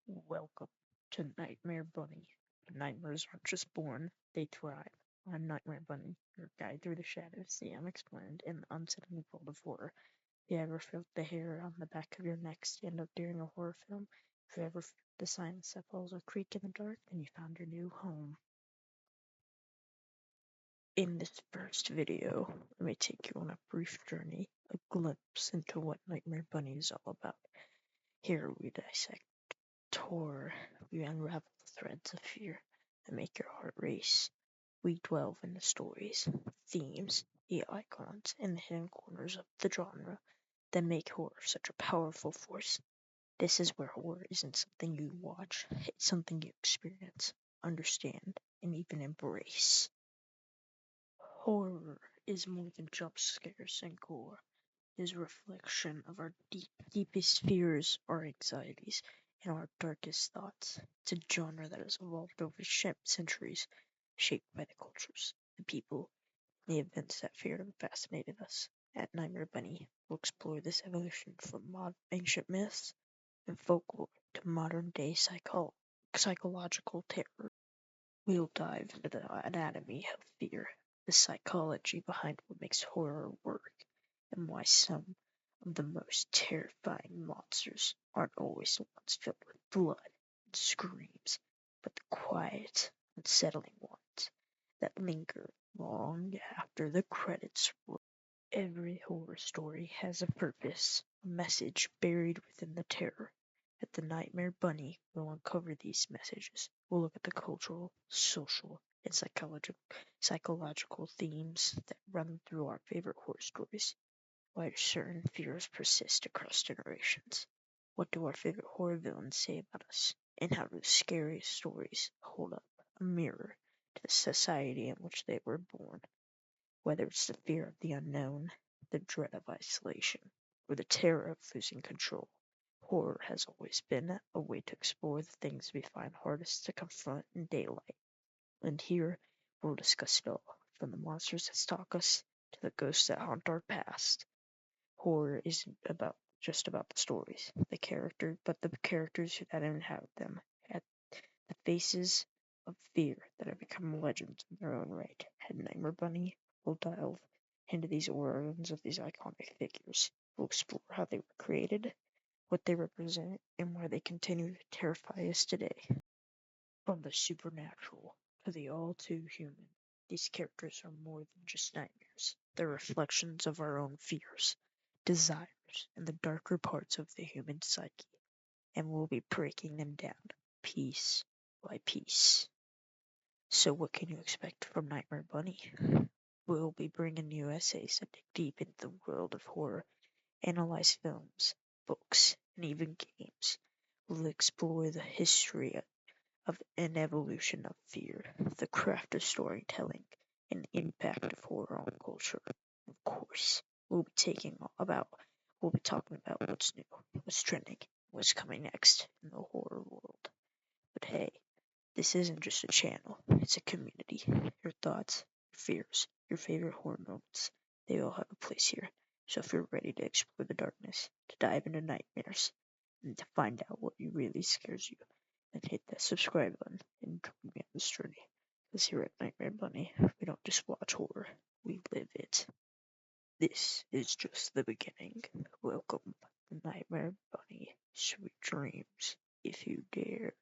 Welcome to Nightmare Bunny. Nightmares aren't just born, they thrive. I'm Nightmare Bunny, your guide through the shadows, the unexplained, and the unsettling world of horror. If you ever felt the hair on the back of your neck stand up during a horror film, if you ever felt the silence that follows a creak in the dark, then you found your new home. In this first video, let me take you on a brief journey, a glimpse into what Nightmare Bunny is all about. Here we dissect horror, we unravel the threads of fear that make your heart race. We delve into stories, themes, the icons, and the hidden corners of the genre that make horror such a powerful force. This is where horror isn't something you watch, it's something you experience, understand, and even embrace. Horror is more than jump scares and gore. It is a reflection of our deepest fears, our anxieties, and our darkest thoughts. It's a genre that has evolved over centuries, shaped by the cultures, the people, and the events that feared and fascinated us. At Nightmare Bunny, we'll explore this evolution from ancient myths and folklore to modern day psychological terror. We'll dive into the anatomy of fear, the psychology behind what makes horror work, and why some of the most terrifying monsters aren't always the ones filled with blood and screams, but the quiet, unsettling ones that linger long after the credits roll. Every horror story has a purpose, a message buried within the terror. At the Nightmare Bunny, we'll uncover these messages. We'll look at the cultural, social, and psychological themes that run through our favorite horror stories. Why do certain fears persist across generations? What do our favorite horror villains say about us? And how do the scariest stories hold up a mirror to the society in which they were born? Whether it's the fear of the unknown, the dread of isolation, or the terror of losing control, horror has always been a way to explore the things we find hardest to confront in daylight. And here, we'll discuss it all, from the monsters that stalk us to the ghosts that haunt our past. Horror isn't just about the stories, but the characters that inhabit them, at the faces of fear that have become legends in their own right. At Nightmare Bunny, we'll delve into these origins of these iconic figures. We'll explore how they were created, what they represent, and why they continue to terrify us today. From the supernatural to the all too human, these characters are more than just nightmares. They're reflections of our own fears, desires, and the darker parts of the human psyche, and we'll be breaking them down piece by piece. So what can you expect from Nightmare Bunny? We'll be bringing you essays that dig deep into the world of horror, analyze films, books, and even games. We'll explore the history of an evolution of fear, the craft of storytelling, and the impact of horror on culture. Of course, we'll be talking about what's new, what's trending, what's coming next in the horror world. But hey, this isn't just a channel, it's a community. Your thoughts, your fears, your favorite horror moments, they all have a place here. So if you're ready to explore the darkness, to dive into nightmares, and to find out what really scares you, then hit that subscribe button and join me on this journey. Because here at Nightmare Bunny, we don't just watch horror, we live it. This is just the beginning. Welcome to Nightmare Bunny. Sweet dreams, if you dare.